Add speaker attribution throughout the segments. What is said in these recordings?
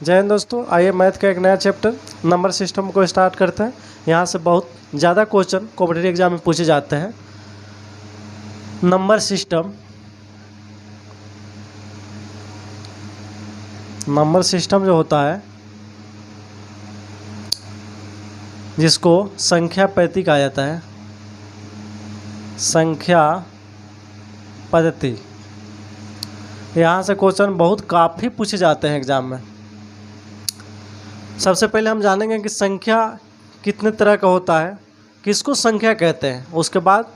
Speaker 1: जय हिंद दोस्तों, आइए मैथ का एक नया चैप्टर नंबर सिस्टम को स्टार्ट करते हैं। यहाँ से बहुत ज़्यादा क्वेश्चन कॉम्पिटिटिव एग्जाम में पूछे जाते हैं। नंबर सिस्टम जो होता है, जिसको संख्या पद्धति कहा जाता है, संख्या पद्धति। यहाँ से क्वेश्चन काफ़ी पूछे जाते हैं एग्जाम में। सबसे पहले हम जानेंगे कि संख्या कितने तरह का होता है, किसको संख्या कहते हैं। उसके बाद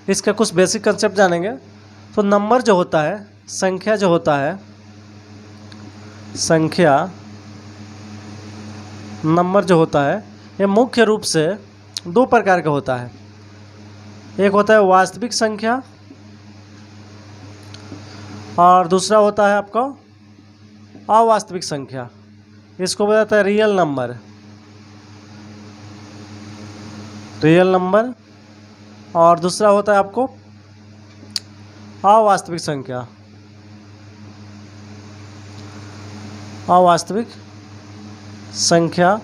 Speaker 1: इसका कुछ बेसिक कंसेप्ट जानेंगे। तो नंबर जो होता है, संख्या जो होता है, नंबर जो होता है, ये मुख्य रूप से दो प्रकार का होता है। एक होता है वास्तविक संख्या और दूसरा होता है आपका अवास्तविक संख्या। इसको बोला जाता है रियल नंबर और दूसरा होता है आपको अवास्तविक संख्या,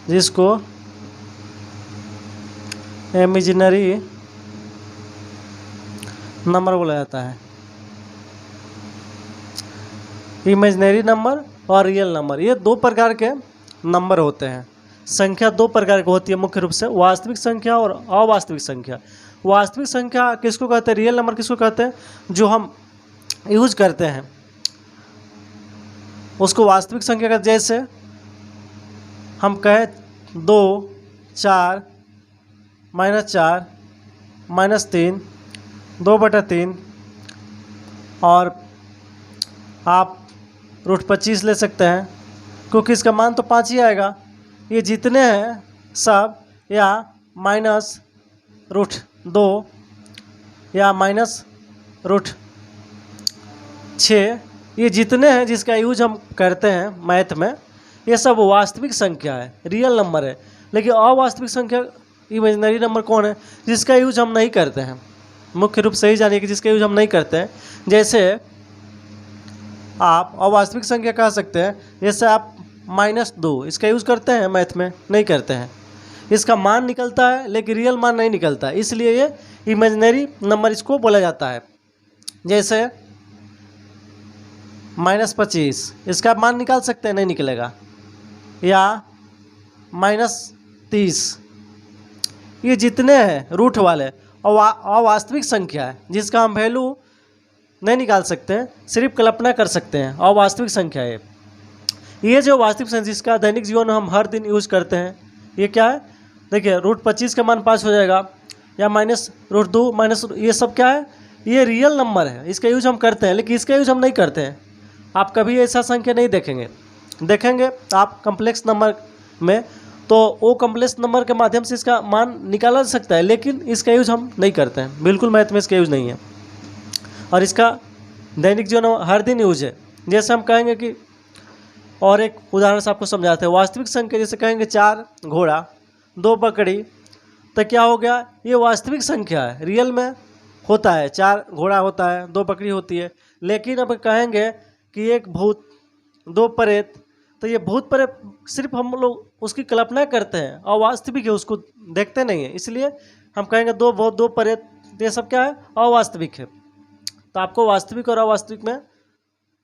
Speaker 1: जिसको इमेजिनरी नंबर बोला जाता है। इमेजिनरी नंबर और रियल नंबर, ये दो प्रकार के नंबर होते हैं। संख्या दो प्रकार की होती है मुख्य रूप से, वास्तविक संख्या और अवास्तविक संख्या। वास्तविक संख्या किसको कहते हैं, रियल नंबर किसको कहते हैं, जो हम यूज करते हैं उसको वास्तविक संख्या का। जैसे हम कहें 2, 4, -4, -3, 2/3 और आप √25 ले सकते हैं, क्योंकि इसका मान तो 5 ही आएगा। ये जितने हैं सब, या -√2 या -√6, ये जितने हैं जिसका यूज हम करते हैं मैथ में, ये सब वास्तविक संख्या है, रियल नंबर है। लेकिन अवास्तविक संख्या इमेजिनरी नंबर कौन है, जिसका यूज हम नहीं करते हैं। मुख्य रूप से ही जानिए कि जिसका यूज हम नहीं करते हैं। जैसे आप अवास्तविक संख्या कह सकते हैं, जैसे आप -2, इसका यूज़ करते हैं मैथ में, नहीं करते हैं। इसका मान निकलता है लेकिन रियल मान नहीं निकलता है, इसलिए ये इमेजिनरी नंबर इसको बोला जाता है। जैसे -25, इसका मान निकाल सकते हैं, नहीं निकलेगा। या -30, ये जितने हैं रूट वाले अवास्तविक संख्या है, जिसका हम वैल्यू नहीं निकाल सकते हैं, सिर्फ कल्पना कर सकते हैं। अवास्तविक संख्या है ये जो वास्तविक संख्या जिसका दैनिक जीवन में हम हर दिन यूज करते हैं, ये क्या है, देखिए √25 का मान 5 हो जाएगा, या -√2 ये सब क्या है, ये रियल नंबर है, इसका यूज हम करते हैं। लेकिन इसका यूज हम नहीं करते हैं। आप कभी ऐसा संख्या नहीं देखेंगे आप कम्प्लेक्स नंबर में, तो वो कम्प्लेक्स नंबर के माध्यम से इसका मान निकाला जा सकता है, लेकिन इसका यूज हम नहीं करते हैं। बिल्कुल मैथ में इसका यूज नहीं है और इसका दैनिक जीवन में हर दिन यूज है। जैसे हम कहेंगे कि, और एक उदाहरण से आपको समझाते हैं, वास्तविक संख्या जैसे कहेंगे 4 घोड़ा 2 बकरी, तो क्या हो गया, ये वास्तविक संख्या है। रियल में होता है 4 घोड़ा होता है, 2 बकरी होती है। लेकिन अब कहेंगे कि एक भूत 2 प्रेत, तो ये भूत प्रेत सिर्फ हम लोग उसकी कल्पना करते हैं, अवास्तविक है, उसको देखते नहीं है, इसलिए हम कहेंगे 2 भूत 2 प्रेत, ये सब क्या है, अवास्तविक है। तो आपको वास्तविक और अवास्तविक में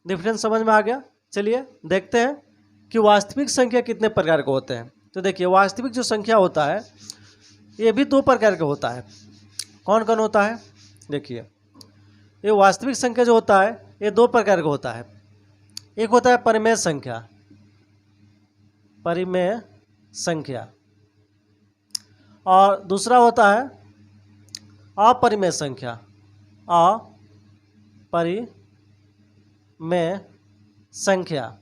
Speaker 1: डिफरेंस समझ में आ गया। चलिए देखते हैं कि वास्तविक संख्या कितने प्रकार के होते हैं। तो देखिए, वास्तविक जो संख्या होता है ये भी 2 प्रकार का होता है। कौन कौन होता है, देखिए, ये वास्तविक संख्या जो होता है ये 2 प्रकार का होता है। एक होता है परिमेय संख्या और दूसरा होता है अपरिमेय संख्या।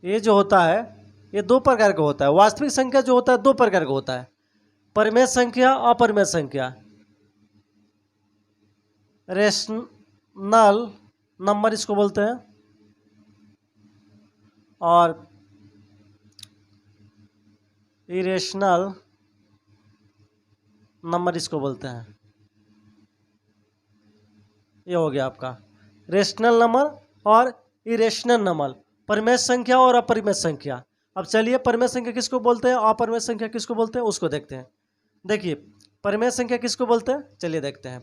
Speaker 1: ये जो होता है ये 2 प्रकार का होता है। वास्तविक संख्या जो होता है 2 प्रकार का होता है, परिमेय संख्या, अपरिमेय संख्या। रेशनल नंबर इसको बोलते हैं और इरेशनल नंबर इसको बोलते हैं। ये हो गया आपका रेशनल नंबर और इरेशनल नंबर। परिमेय संख्या और अपरिमेय संख्या। अब चलिए परिमेय संख्या किसको बोलते हैं, अपरिमेय संख्या किसको बोलते हैं, उसको देखते हैं। देखिए परिमेय संख्या किसको बोलते हैं, चलिए देखते हैं।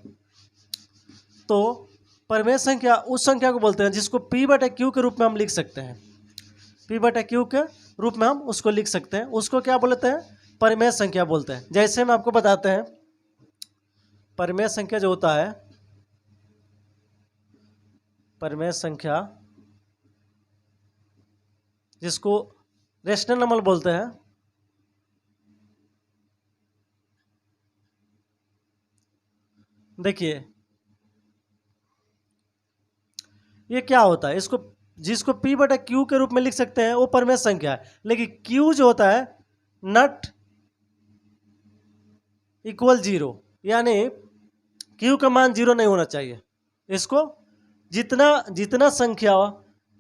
Speaker 1: तो परिमेय संख्या उस संख्या को बोलते हैं जिसको P/Q के रूप में हम लिख सकते हैं। P/Q के रूप में हम उसको लिख सकते हैं, उसको क्या बोलते हैं, परिमेय संख्या बोलते हैं। जैसे हम आपको बताते हैं, परिमेय संख्या जो होता है, परिमेय संख्या जिसको रेशनल नंबर बोलते हैं, देखिए ये क्या होता है, इसको जिसको P/Q के रूप में लिख सकते हैं वो परिमेय संख्या है। लेकिन Q जो होता है नॉट इक्वल 0, यानी Q का मान 0 नहीं होना चाहिए। इसको जितना संख्या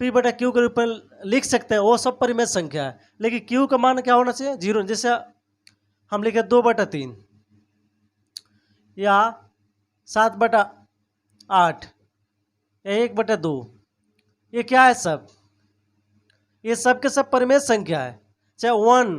Speaker 1: P/Q के रूप में लिख सकते हैं वो सब परिमेय संख्या है। लेकिन Q का मान क्या होना चाहिए, 0। जैसे हम लिखे 2/3 या 7/8 या 1/2, ये क्या है, सब ये सब के सब परिमेय संख्या है। चाहे 1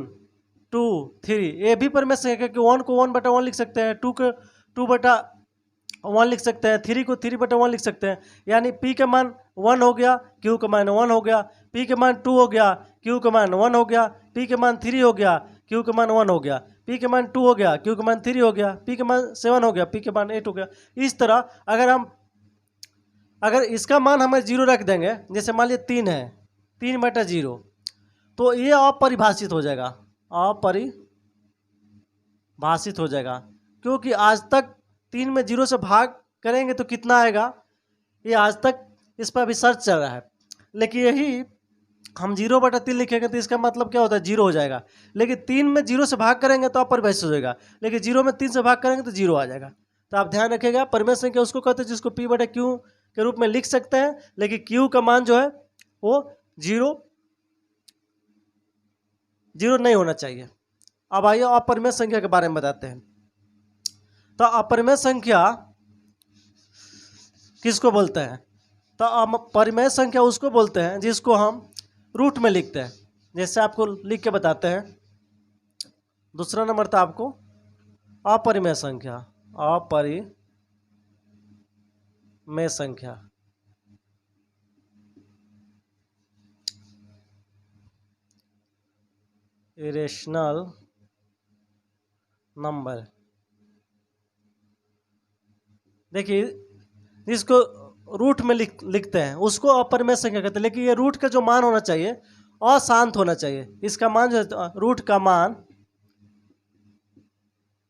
Speaker 1: 2 3 ये भी परिमेय संख्या, क्योंकि 1 को 1/1 लिख सकते हैं, 2 को 2/1 लिख सकते हैं, 3 को 3/1 लिख सकते हैं। यानी P का मान 1 हो गया, Q का मान 1 हो गया, P का मान 2 हो गया, Q का मान 1 हो गया, P का मान 3 हो गया, Q का मान 1 हो गया, P का मान 2 हो गया, Q का मान 3 हो गया, P का मान 7 हो गया, P का मान 8 हो गया। इस तरह अगर इसका मान हमें 0 रख देंगे, जैसे मान लीजिए 3 है, 3/0, तो ये अपरिभाषित हो जाएगा, अपरिभाषित हो जाएगा। क्योंकि आज तक 3 में 0 से भाग करेंगे तो कितना आएगा, ये आज तक इस पर अभी सर्च चल रहा है। लेकिन यही हम 0/3 लिखेंगे तो इसका मतलब क्या होता है, 0 हो जाएगा। लेकिन 3 में 0 से भाग करेंगे तो अपरिभाषित हो जाएगा, लेकिन 0 में 3 से भाग करेंगे तो 0 आ जाएगा। तो आप ध्यान रखिएगा, परिमेय संख्या उसको कहते हैं जिसको P/Q के रूप में लिख सकते हैं, लेकिन Q का मान जो है वो 0 नहीं होना चाहिए। अब आइए अपरिमेय संख्या के बारे में बताते हैं। तो अपरिमेय संख्या किसको बोलते हैं, तो परिमेय संख्या उसको बोलते हैं जिसको हम रूट में लिखते हैं। जैसे आपको लिख के बताते हैं, दूसरा नंबर था आपको अपरिमेय संख्या, अपरिमेय संख्या। इरेशनल नंबर, देखिए जिसको रूट में लिखते हैं उसको अपरिमेय संख्या कहते हैं। लेकिन ये रूट का जो मान होना चाहिए अशांत होना चाहिए। इसका मान जो है, रूट का मान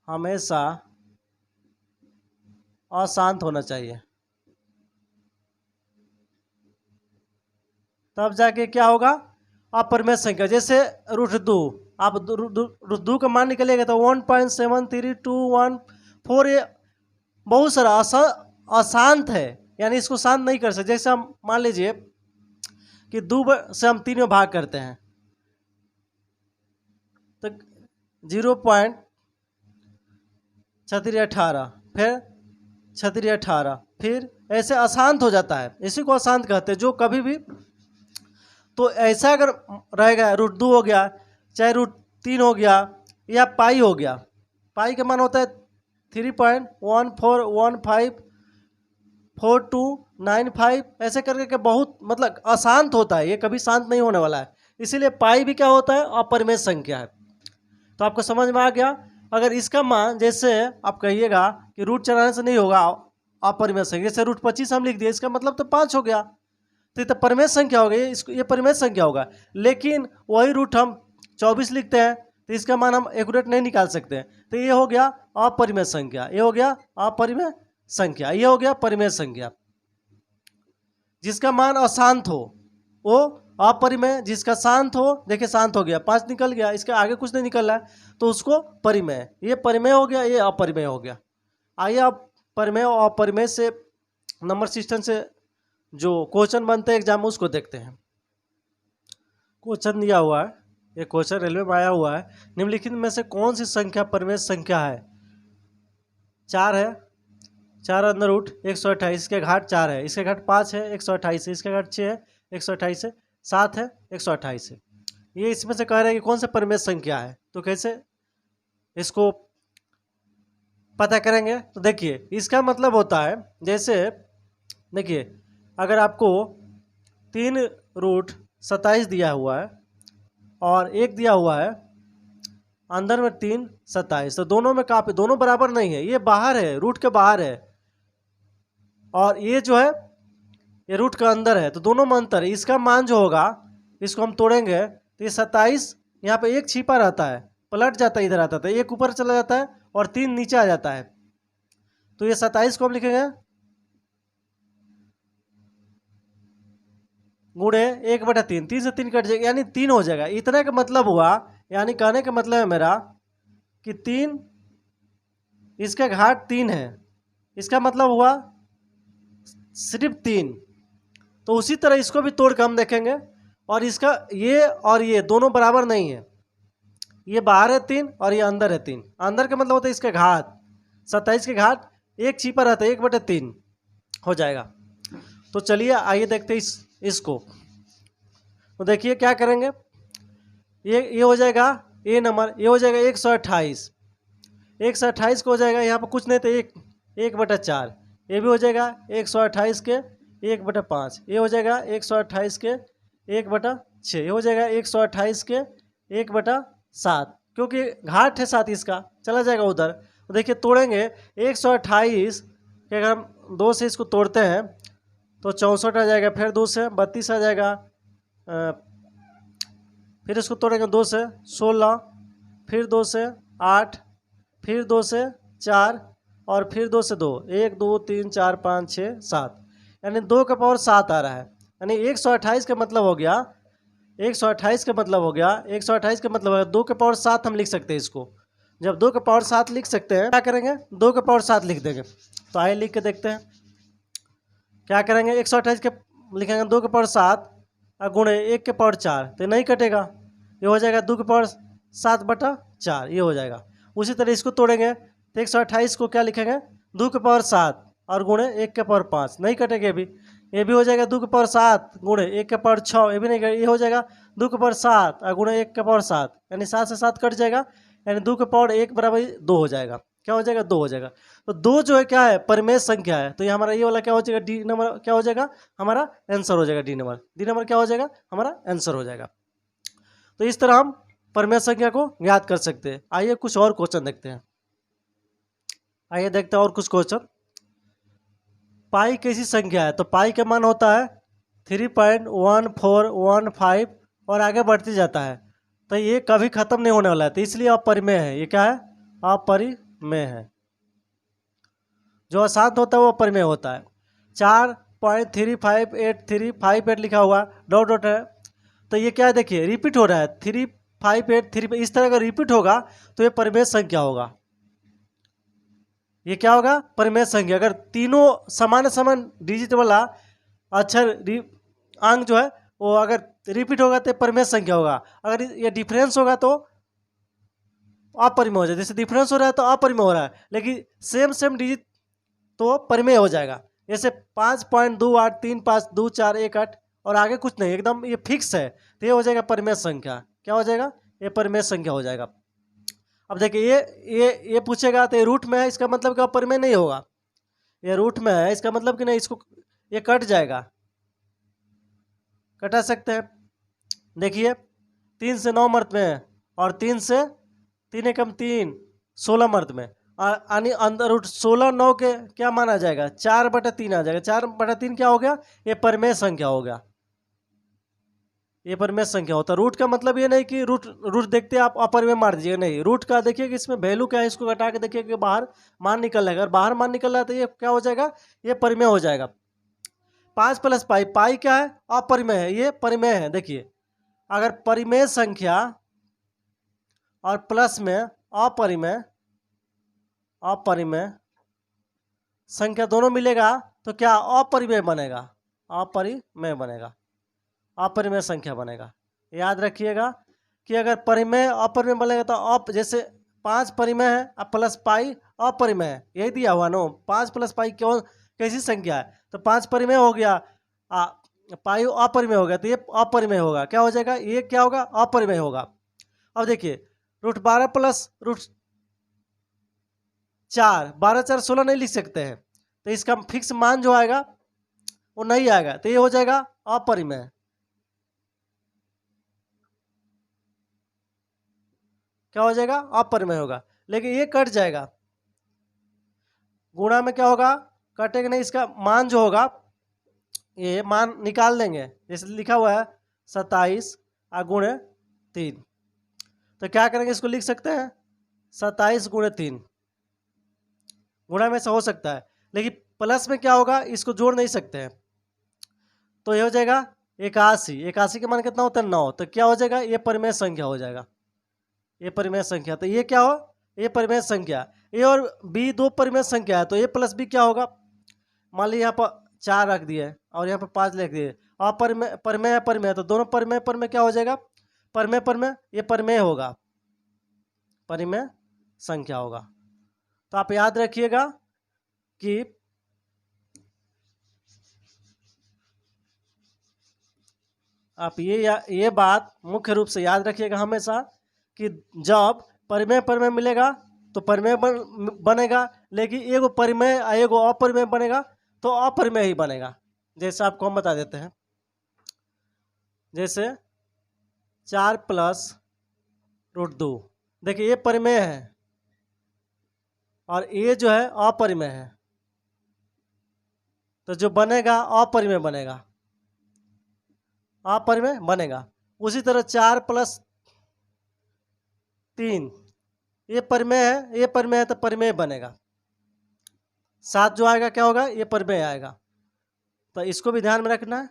Speaker 1: हमेशा अशांत होना चाहिए, तब जाके क्या होगा, अपरिमेय संख्या। जैसे √2, आप √2 का मान निकलेगा तो 1.73214, ये बहुत सारा अशांत है, यानी इसको शांत नहीं कर सकते। जैसे हम मान लीजिए कि 2 से हम 3 में भाग करते हैं तो 0.6318, फिर 6318, फिर ऐसे अशांत हो जाता है। इसी को अशांत कहते हैं, जो कभी भी, तो ऐसा अगर रहेगा √2 हो गया, चाहे √3 हो गया, या पाई हो गया। पाई का मान होता है 3.14154295, ऐसे करके के बहुत मतलब अशांत होता है, ये कभी शांत नहीं होने वाला है। इसीलिए पाई भी क्या होता है, अपरिमेय संख्या है। तो आपको समझ में आ गया। अगर इसका मान, जैसे आप कहिएगा कि रूट चलाने से नहीं होगा अपरिमेय संख्या, जैसे √25 हम लिख दिए, इसका मतलब तो 5 हो गया, तो ये परिमेय संख्या हो गई, ये परिमेय संख्या होगा। लेकिन वही रूट हम 24 लिखते हैं तो इसका मान हम एक्यूरेट नहीं निकाल सकते, तो ये हो गया अपरिमेय संख्या, ये हो गया अपरिमेय संख्या, ये हो गया परिमेय संख्या। जिसका मान अशांत हो वो अपरिमेय, जिसका शांत हो, देखिए शांत हो गया, 5 निकल गया, इसके आगे कुछ नहीं निकल रहा है, तो उसको परिमेय, ये परिमेय हो गया, ये अपरिमेय हो गया। आइए अब परिमेय और अपरिमेय से नंबर सिस्टम से जो क्वेश्चन बनते हैं एग्जाम में उसको देखते हैं। क्वेश्चन दिया हुआ है, ये क्वेश्चन रेलवे में आया हुआ है, निम्नलिखित में से कौन सी संख्या परिमेय संख्या है। 4 है, 4 अंदर रूट 128, इसके घाट 4 है, इसके घाट 5 है, 128 है, इसके घाट 6 है, 128 है, 7 है, 128 है। ये इसमें से कह रहे हैं कि कौन सा परिमेय संख्या है, तो कैसे इसको पता करेंगे? तो देखिए इसका मतलब होता है, जैसे देखिए अगर आपको 3√27 दिया हुआ है और 1 दिया हुआ है, अंदर में 3, 27, तो दोनों में काफी, दोनों बराबर नहीं है, ये बाहर है, रूट के बाहर है, और ये जो है ये रूट का अंदर है, तो दोनों में अंतर है। इसका मान जो होगा, इसको हम तोड़ेंगे तो ये 27, यहाँ पे 1 छिपा रहता है, पलट जाता है, इधर आता है, 1 ऊपर चला जाता है और 3 नीचे आ जाता है, तो ये 27 को हम लिखेंगे गुणे 1/3, 3 से 3 कट जाएगा, यानी 3 हो जाएगा। इतना का मतलब हुआ, यानी कहने का मतलब है मेरा कि 3, इसका घाट 3 है, इसका मतलब हुआ सिर्फ 3। तो उसी तरह इसको भी तोड़ कर हम देखेंगे, और इसका ये और ये दोनों बराबर नहीं है, ये बाहर है 3 और ये अंदर है 3। अंदर का मतलब होता है इसका घात, 27 के घाट 1 छिपा रहता है, 1/3 हो जाएगा। तो चलिए आइए देखते हैं इसको। तो देखिए क्या करेंगे, ये हो जाएगा ए नंबर, ये हो जाएगा 128, 128 को हो जाएगा, यहाँ पर कुछ नहीं तो 1/4, ये भी हो जाएगा 128 के 1/5, ये हो जाएगा 128 के 1/6, ये हो जाएगा 128 के 1/7, क्योंकि घाट है 7, इसका चला जाएगा उधर। तो देखिए तोड़ेंगे 128 के, अगर हम 2 से इसको तोड़ते हैं तो 64 आ जाएगा, फिर 2 से 32 आ जाएगा, फिर इसको तोड़ेंगे 2 से 16, फिर 2 से 8, फिर 2 से 4 और फिर 2 से 2, 1 2 3 4 5 6 7, यानी 2 का पावर 7 आ रहा है। यानी 128 का मतलब हो गया, 128 का मतलब हो गया, 128 का मतलब है 2 का पावर 7 हम लिख सकते हैं इसको। जब 2 का पावर 7 लिख सकते हैं, क्या करेंगे 2 का पावर 7 लिख देंगे। तो आइए लिख के देखते हैं क्या करेंगे। 128 के लिखेंगे 2 के पावर 7 और गुणे 1 के पावर 4, तो नहीं कटेगा, ये हो जाएगा 2 के पावर 7/4, ये हो जाएगा। उसी तरह इसको तोड़ेंगे तो 128 को क्या लिखेंगे, 2 के पावर 7 और गुणे 1 के पावर 5, नहीं कटेगा ये भी हो जाएगा 2 के पावर 7 गुणे 1 के पावर 6, ये भी नहीं कटेगा, ये हो जाएगा 2 के पावर 7 और गुणे 1 के पावर 7, यानी 7 से 7 कट जाएगा, यानी 2 के पावर 1 बराबर 2 हो जाएगा। क्या हो जाएगा, 2 हो जाएगा। तो 2 जो है क्या है, परिमेय संख्या है, तो ये हमारा ये वाला क्या हो जाएगा, डी नंबर क्या हो जाएगा, हमारा आंसर हो जाएगा, डी नंबर क्या हो जाएगा, हमारा आंसर हो जाएगा। तो इस तरह हम परिमेय संख्या को याद कर सकते हैं। आइए कुछ और क्वेश्चन देखते हैं, आइए देखते हैं और कुछ क्वेश्चन। पाई कैसी संख्या है, तो पाई का मान होता है 3.1415 और आगे बढ़ते जाता है, तो ये कभी खत्म नहीं होने वाला है, तो इसलिए अपरिमेय है। ये क्या है, अपरिमेय है। जो अशांत होता है वो अपरिमेय होता है। 4.35838 लिखा हुआ डॉट डॉट है, तो ये क्या है, देखिए रिपीट हो रहा है, 35835, इस तरह का रिपीट होगा तो ये परिमेय संख्या होगा। ये क्या होगा, परिमेय संख्या। अगर तीनों समान डिजिट वाला अक्षर अंक जो है वो अगर रिपीट होगा तो परिमेय संख्या होगा। अगर ये डिफरेंस होगा तो अपरिमेय हो जाएगा। जैसे डिफरेंस हो रहा है तो अपरिमेय हो रहा है, लेकिन सेम डिजिट तो परिमेय हो जाएगा। जैसे 5.28352418 और आगे कुछ नहीं, एकदम ये फिक्स है, तो ये हो जाएगा परिमेय संख्या। क्या हो जाएगा, ये परिमेय संख्या हो जाएगा। अब देखिए ये पूछेगा तो ये रूट में है, इसका मतलब कि परिमेय नहीं होगा। ये रूट में है, इसका मतलब कि नहीं, इसको ये कट जाएगा, कटा सकते हैं। देखिए 3 से 9 मर्द में है और 3 से 3 एकम 3 16 मर्द में, यानी अंदर रूट 16 9 के क्या माना जाएगा, 4/3 आ जाएगा। 4/3 क्या हो गया, ये परिमेय संख्या हो गया, ये परिमेय संख्या होता है। रूट का मतलब ये नहीं कि रूट देखते आप अपरिमेय मार दीजिएगा, नहीं। रूट का देखिए कि इसमें वैल्यू क्या है, इसको घटा के देखिए कि बाहर मान निकल रहा है। अगर बाहर मान निकल रहा है तो ये क्या हो जाएगा, ये परिमेय हो जाएगा। 5 + पाई, पाई क्या है, अपरिमेय है, ये परिमेय है। देखिए अगर परिमेय संख्या और प्लस में अपरिमेय संख्या दोनों मिलेगा तो क्या अपरिमेय बनेगा, अपरिमेय बनेगा, अपरिमेय संख्या बनेगा। याद रखिएगा कि अगर परिमेय अपरिमेय बनेगा तो जैसे 5 परिमेय है और प्लस पाई अपरिमेय है, यही दिया हुआ नो। 5 + पाई कैसी संख्या है, तो 5 परिमेय हो गया, पाई अपरिमेय हो गया, तो ये अपरिमेय होगा, क्या हो जाएगा, ये क्या होगा, अपरिमेय होगा। अब देखिए √12 प्लस √4, 12 4 16 नहीं लिख सकते हैं, तो इसका फिक्स मान जो आएगा वो नहीं आएगा, तो ये हो जाएगा अपरिमेय। क्या हो जाएगा, अपरिमेय होगा। लेकिन ये कट जाएगा, गुणा में क्या होगा, कटेगा नहीं, इसका मान जो होगा ये मान निकाल देंगे, जैसे लिखा हुआ है 27 गुणे 3, तो क्या करेंगे, इसको लिख सकते हैं 27 गुणे 3, गुणा में से हो सकता है, लेकिन प्लस में क्या होगा, इसको जोड़ नहीं सकते हैं, तो ये हो जाएगा 81, 81 के मान कितना होता है 9, तो क्या हो जाएगा, ये परिमेय संख्या हो जाएगा, ये परिमेय संख्या। तो ये क्या हो, ये परिमेय संख्या, ए और बी दो परिमेय संख्या है, तो ए प्लस बी क्या होगा, मान लीजिए यहाँ पर 4 रख दिए और यहाँ पर 5 लिख दिए, और परिमेय परिमेय परिमेय, तो दोनों परिमेय परिमेय क्या हो जाएगा, परिमेय परिमेय, ये परिमेय होगा, परिमेय संख्या होगा। तो आप याद रखिएगा कि आप ये बात मुख्य रूप से याद रखिएगा हमेशा कि जब परिमेय परिमेय मिलेगा तो परिमेय बनेगा, लेकिन एगो परिमेय एगो अपरिमेय बनेगा तो अपरिमेय ही बनेगा। जैसे आपको हम बता देते हैं, जैसे 4 प्लस √2, देखिए ये परिमेय है और ये जो है अपरिमेय है, तो जो बनेगा अपरिमेय बनेगा, अपरिमेय बनेगा। उसी तरह 4 प्लस 3, ये परिमेय है, ये परिमेय है, तो परिमेय बनेगा। 7 जो आएगा क्या होगा, ये परिमेय आएगा, तो इसको भी ध्यान में रखना है।